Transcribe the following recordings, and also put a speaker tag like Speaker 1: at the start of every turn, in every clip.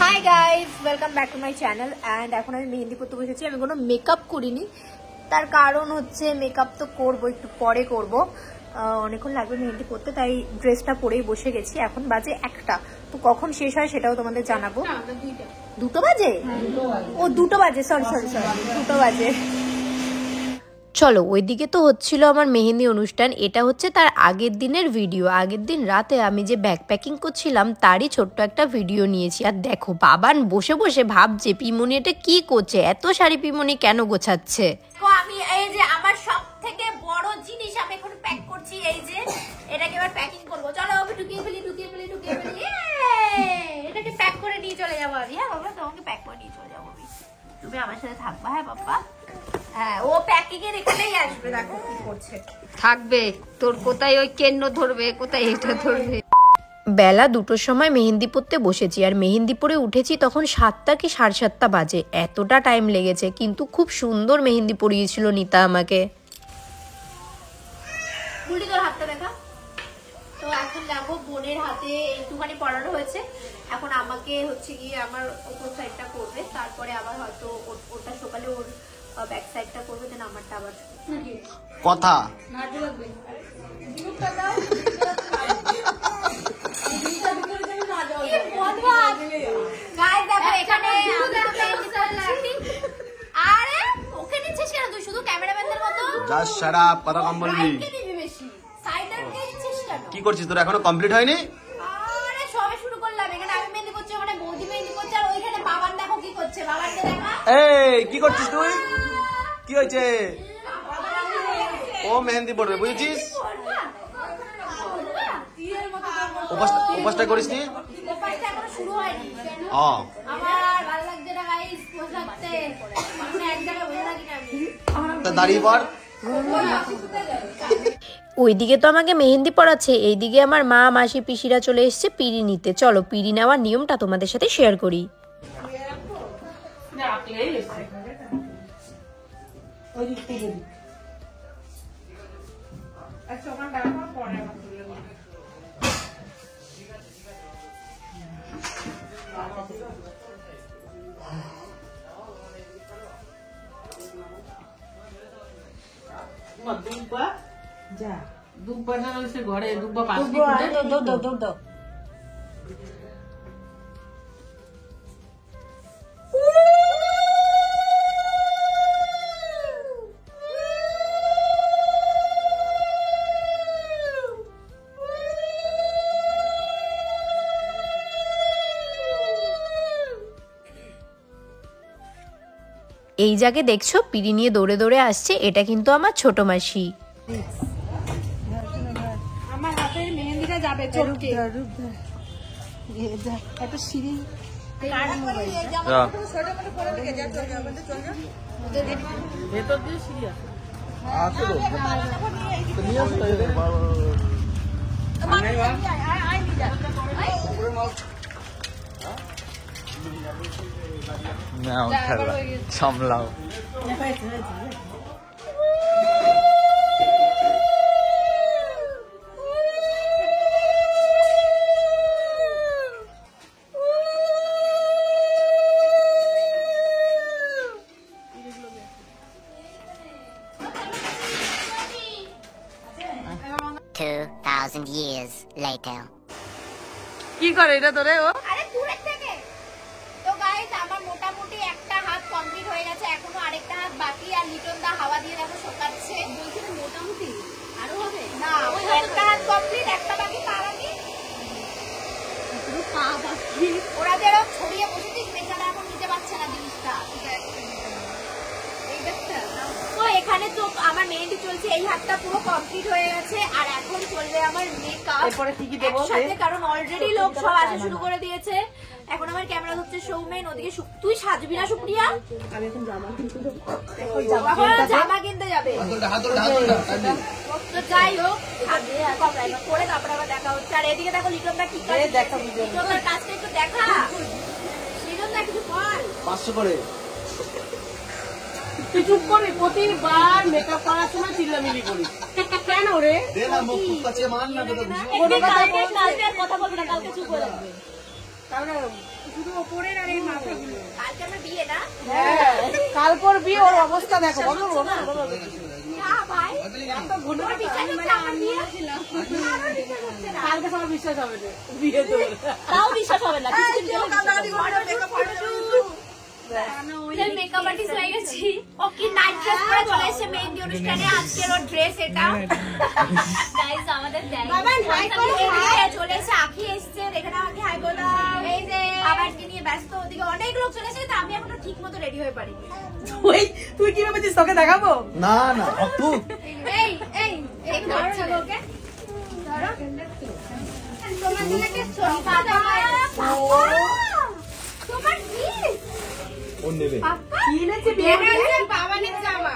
Speaker 1: Hi guys, welcome back to my channel. And এখন আমি মেহেন্দি পড়তে বসেছি। আমি কোনো মেকআপ করিনি, তার কারণ হচ্ছে মেকআপ তো করবো, একটু পরে করবো, অনেকক্ষণ লাগবে মেহেন্দি পড়তে, তাই ড্রেসটা পরেই বসে গেছি। এখন বাজে 1টা, তো কখন শেষ হয় সেটাও তোমাদের জানাবো। 2টো বাজে? ও 2টো বাজে, সরি 2টো বাজে। চলো, ওইদিকে তো হচ্ছিল আমার মেহেন্দি অনুষ্ঠান। এটা হচ্ছে তার আগের দিনের ভিডিও। আগের দিন রাতে আমি যে ব্যাগ প্যাকিং করছিলাম তারই ছোট্ট একটা ভিডিও নিয়েছি। আর দেখো, বাবান বসে বসে ভাবছে পিমনি এটা কি করছে, এত শাড়ি পিমনি কেন গোছাচ্ছে। আমি এই যে আমার সব থেকে বড় জিনিস আমি এখন প্যাক করছি, এই যে এটাকে এবার প্যাকিং করবো। চলো আমি ঢুকিয়ে ফেলি। এটাকে প্যাক করে নিয়ে চলে যাবো আমি। হ্যাঁ বাবা, তোমাকে প্যাক করে নিয়ে চলে যাবো আমি, তুমি আমার সাথে থাকবা। হ্যাঁ বাবা, হ্যাঁ ও প্যাকিং এর এখানেই আসবে। দেখো কি করছে, থাকবে। তোর কোথায় ওই কেন্ন ধরবে, কোথায় এটা ধরবে। বেলা 2টোর সময় মেহেন্দি পড়তে বসেছি, আর মেহেন্দি পরে উঠেছি তখন 7টা কি 7:30 বাজে। এতটা টাইম লেগেছে, কিন্তু খুব সুন্দর মেহেন্দি পরিয়েছিল নিতা আমাকে। বুড়ি তোর হাতটা দেখা। তো এখন যাবো বোনের হাতে, একটুখানি পড়ানো হয়েছে। এখন আমাকে হচ্ছে গিয়ে আমার উপর সাইডটা করবে, তারপরে আবার হয়তো ওটা সকালে ওর ব্যাক সাইডটা করবে, দেন আমারটা আবার
Speaker 2: কথা
Speaker 1: আরে ওকে নিচ্ছিস কেন তুই? শুধু ক্যামেরাম্যানদের মতো
Speaker 2: জাস্ট শাট আপ, কথা কম বলবি। কি করছিস তোর? এখনো কমপ্লিট হয়নি?
Speaker 1: আরে সবে শুরু করলাম। এখানে আমি মেহেন্দি করছি, ওখানে বৌদি মেহেন্দি করছে, আর ওইখানে বাবান দেখো কি করছে। বাবানকে দেখা।
Speaker 2: এই কি করছিস তুই? কি হয়েছে? ও মেহেন্দি পড়বে, বুঝেছিস? উপাসটা করিস নি?
Speaker 1: শুরু হয়নি। আমার ভালো লাগছে না গাইস, পোশাকতে এক জায়গায় বসে থাকি না আমি।
Speaker 2: দাঁড়িয়ে পড়।
Speaker 3: ওইদিকে তো আমাকে মেহেন্দি পড়াচ্ছে, এইদিকে আমার মা মাসি পিসিরা চলে এসছে পিড়ি নিতে। চলো পিড়ি নেওয়ার নিয়মটা তোমাদের সাথে শেয়ার করি। এই জায়গায় দেখছো পিড়ি নিয়ে দৌড়ে দৌড়ে আসছে, এটা কিন্তু আমার ছোট মাসি।
Speaker 1: আমার হাতের মেহেন্দিটা যাবে চটকে। একটা সিঁড়ি ভেতর দিয়ে সিঁড়ি আছে।
Speaker 2: সামলাও।
Speaker 4: years later.
Speaker 1: কি করে এটা তোরে ও? আরে দূরে থেকে। তো গাইস আমার মোটামুটি একটা হাত কমপ্লিট হয়ে গেছে, এখনো আরেকটা হাত বাকি। আর লিটন দা হাওয়া দিয়ে দেখো শোকাচ্ছে। বলছিস মোটামুটি আরো হবে না? ওই একটা হাত কমপ্লিট, একটা বাকি। তার আগে পুরো পা বাকি। ওরা যেন ছড়িয়ে বসেছিস, বেচারা এখন নিতে পারছে না জিনিসটা। ঠিক আছে, এই দেখতে তো এখানে তো আমার মেহেন্দি চলছে, এই হাতটা পুরো কমপ্লিট হয়ে গেছে। আর এখন চলবে আমার মেকআপ। এরপরে কি কি দেব সাথে, কারণ অলরেডি লোক সব আসা শুরু করে দিয়েছে। এখন আমার ক্যামেরা হচ্ছে সৌমেন, ওদিকে তুই সাজবি না সুপ্রিয়া? আমি এখন জামা কিনতে যাবে। তো যাই হোক কমপ্লিট করে তারপরে আবার দেখা হচ্ছে। আর এদিকে দেখো লিটন দা কি করে, লিটন দার কাজটা একটু দেখা। লিটন দা কিছু বল।
Speaker 2: 500 করে
Speaker 1: তুই চুপ করবি? প্রতিবার মেকআপ করার সময় চিল্লামিলি করিস কেন রে?
Speaker 2: দে না মুখ কাছে মান না,
Speaker 1: কথা বলবি না, কালকে চুপ হয়ে যাবে।
Speaker 5: শুধু ওপরের আর এই মাথাগুলো।
Speaker 1: কালকে আমার বিয়ে না?
Speaker 5: কালকের বিয়ে, ওর অবস্থা দেখো, বলো না
Speaker 1: না ভাই, এত ঘন বিশ্বাস হচ্ছে আমার বিয়ে?
Speaker 5: কালকে সবার বিশ্বাস হবে না বিয়ে তো,
Speaker 1: তাও বিশ্বাস হবে না। মেকআপ আর্টিস্ট হয়ে গেছি। ও কি নাইট ড্রেস পরে চলে এসেছে মেহেন্দি অনুষ্ঠানে। আজকের ওর ড্রেস এটা। গাইস আমাদের চলে এসে আখি এসছে, এখানে আখি হাই বলো। এই যে আবারকে নিয়ে ব্যস্ত, ওদিকে অনেক লোক চলে এসেছে, আমি এখনো ঠিক মতো রেডি হয়ে পারিনি।
Speaker 5: তুই কি ভেবেছিস তোকে দেখাবো?
Speaker 2: না না তুই
Speaker 1: এই এই এই ধরো না ওকে, ধরো। তোমার জন্য সোনা তোমার কি
Speaker 2: ও নেবে
Speaker 5: কি এনেছে বিয়ে হয়েছে? বাবা নিয়ে জামা,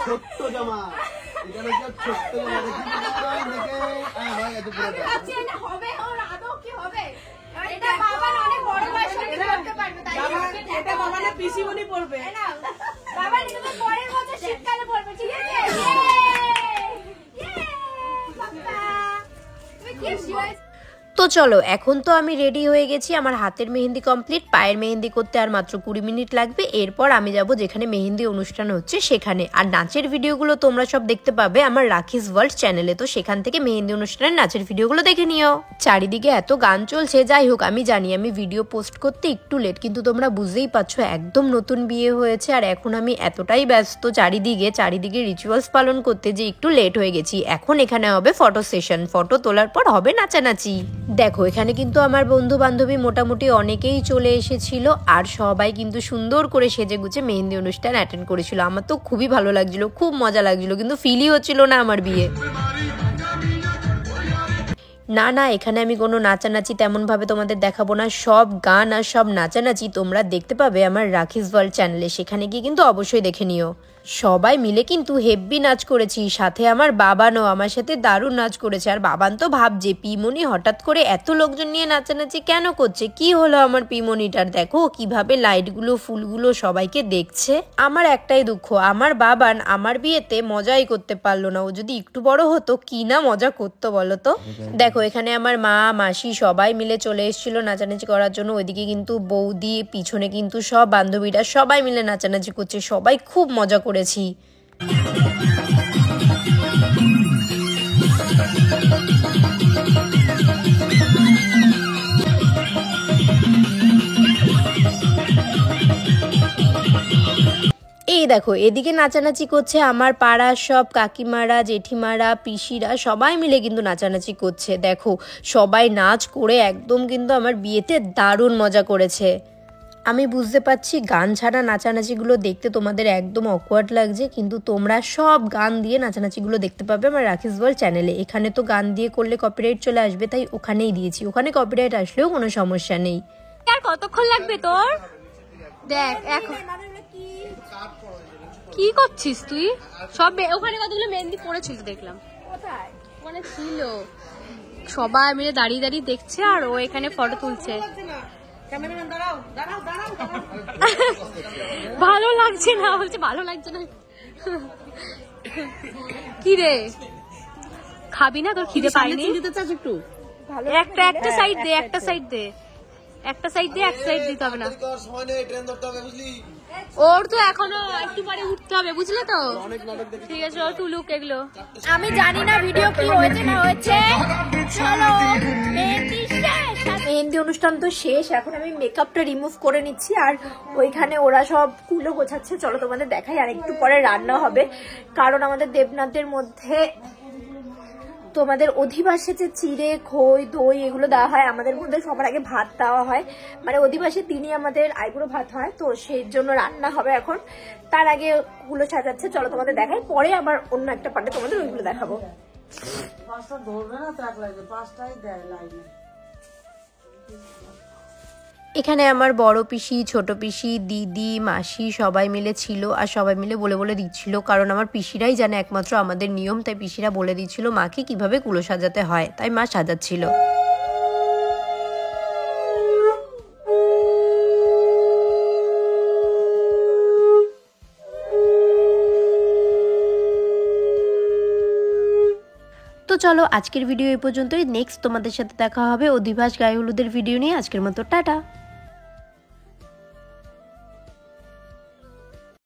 Speaker 2: ছোট্ট জামা, এখানে ছোট্ট জামা দেখে
Speaker 1: হবে ওর আদৌ কি হবে? এটা বাবা অনেক বড় বয়স হয়ে করতে পারবে, তাই
Speaker 5: এটা বাবা না পিসিমণি পড়বে।
Speaker 1: না বাবা নিজে পরের বছর শীতকালে পড়বে, ঠিক আছে? বাবা তুমি কি হয়েছে?
Speaker 3: তো চলো, এখন তো আমি রেডি হয়ে গেছি। আমার হাতের মেহেন্দি কমপ্লিট, পায়ের মেহেন্দি করতে আর মাত্র 20 মিনিট লাগবে। এরপর আমি যাব যেখানে মেহেন্দি অনুষ্ঠান হচ্ছে সেখানে। আর নাচের ভিডিওগুলো তোমরা সব দেখতে পাবে আমার রাখিস ওয়ার্ল্ড চ্যানেলে, তো সেখান থেকে মেহেন্দি অনুষ্ঠানের নাচের ভিডিওগুলো দেখে নিও। চারিদিকে এত গান চলছে, যাই হোক আমি জানি আমি ভিডিও পোস্ট করতে একটু লেট, কিন্তু তোমরা বুঝতেই পারছো একদম নতুন বিয়ে হয়েছে আর এখন আমি এতটাই ব্যস্ত চারিদিকে রিচুয়ালস পালন করতে যে একটু লেট হয়ে গেছি। এখন এখানে হবে ফটো সেশন, ফটো তোলার পর হবে নাচানাচি। দেখো এখানে কিন্তু আমার বন্ধু বান্ধবী মোটামুটি অনেকেই চলে এসেছিল আর সবাই কিন্তু সুন্দর করে সেজে গুছে মেহেন্দি অনুষ্ঠান অ্যাটেন্ড করেছিল। আমার তো খুবই ভালো লাগছিল, খুব মজা লাগছিল, কিন্তু ফিলই হচ্ছিল না আমার বিয়ে। না এখানে আমি কোনো নাচানাচি তেমন ভাবে তোমাদের দেখাবো না, সব গান আর সব নাচানাচি তোমরা দেখতে পাবে আমার রাখিস ওয়ার্ল্ড চ্যানেলে, সেখানে গিয়ে কিন্তু অবশ্যই দেখে নিও। সবাই মিলে কিন্তু হেব্বি নাচ করেছি, সাথে আমার বাবানও আমার সাথে দারুণ নাচ করেছে। আর বাবান তো ভাবছে পিমনি হঠাৎ করে এত লোকজন নিয়ে নাচানাচি কেন করছে, কি হলো আমার পিমনিটার, দেখো কিভাবে লাইটগুলো ফুলগুলো সবাইকে দেখছে। আমার একটাই দুঃখ, আমার বাবান আমার বিয়েতে মজাই করতে পারলো না, ও যদি একটু বড় হতো কি না মজা করতো বলো তো। দেখো এখানে আমার মা মাসি সবাই মিলে চলে এসেছিল নাচানাচি করার জন্য, ওইদিকে কিন্তু বৌদি, পিছনে কিন্তু সব বান্ধবীরা সবাই মিলে নাচানাচি করছে, সবাই খুব মজা করেছি। এই দেখো এদিকে নাচানাচি করছে আমার পাড়ার সব কাকিমারা, জেঠিমারা, পিসিরা সবাই মিলে কিন্তু নাচানাচি করছে। দেখো সবাই নাচ করে একদম কিন্তু আমার বিয়েতে দারুণ মজা করেছে। আমি বুঝতে পারছি গান ছাড়া নাচানাচিগুলো দেখতে তোমাদের একদম অকওয়ার্ড লাগছে, কিন্তু তোমরা সব গান দিয়ে নাচানাচিগুলো দেখতে পাবে আমার রাখিস ওয়ার্ল্ড চ্যানেলে। এখানে তো গান দিয়ে করলে কপিরাইট চলে আসবে, তাই ওখানেই দিয়েছি, ওখানে কপিরাইট আসলেও কোনো সমস্যা নেই।
Speaker 1: আর কতক্ষণ লাগবে তোর? দেখ এখন কি করছিস তুই? সব ওখানে কতগুলো মেহেন্দি পড়েছিল দেখলাম, কোথায় ওখানে ছিল, সবাই মিলে দাঁড়িয়ে দাঁড়িয়ে দেখছে আর ও এখানে ফটো তুলছে। ভালো লাগছে না বলছে, ভালো লাগছে না। কি রে খাবি না? তোর খিদে পাইনি?
Speaker 5: একটু
Speaker 1: একটা সাইড দে, একটা সাইড দে, একটা সাইড দিয়ে এক সাইড দিতে হবে না। ওর তো এখনো একটু পরে উঠতে হবে, বুঝলে তো? ঠিক আছে ও টুলুক এগুলো। আমি জানি না ভিডিও কি হয়েছে না হয়েছে। চলো
Speaker 3: মেহেন্দি অনুষ্ঠান তো শেষ, এখন আমি মেকআপটা রিমুভ করে নিচ্ছি আর ওইখানে ওরা সব কুলো গোছাচ্ছে। চলো তোমাদের দেখাই। আর একটু পরে রান্না হবে, কারণ আমাদের দেবনাথের মধ্যে তোমাদের অধিবাসে যে চিড়ে, খই, দই এগুলো দেওয়া হয়, আমাদের মধ্যে সবার আগে ভাত দেওয়া হয়, মানে অধিবাসে তিনি আমাদের আইবুড়ো ভাত হয়, তো সেই জন্য রান্না হবে এখন। তার আগে ওগুলো সাজাচ্ছে, চলো তোমাদের দেখাই, পরে আবার অন্য একটা পার্টে তোমাদের ওইগুলো দেখাবো। এখানে আমার বড় পিসি, ছোট পিসি, দিদি, মাসি সবাই মিলে ছিল আর সবাই মিলে বলে দিচ্ছিল, কারণ আমার পিসিরাই জানে একমাত্র আমাদের নিয়ম, তাই পিসিরা বলে দিচ্ছিল মাকে কিভাবে কুলো সাজাতে হয়, তাই মা সাজাচ্ছিল। চলো আজকের ভিডিও এই পর্যন্তই, নেক্সট তোমাদের সাথে দেখা হবে অধিবাস গায়ে হলুদের ভিডিও নিয়ে। আজকের মতো টাটা।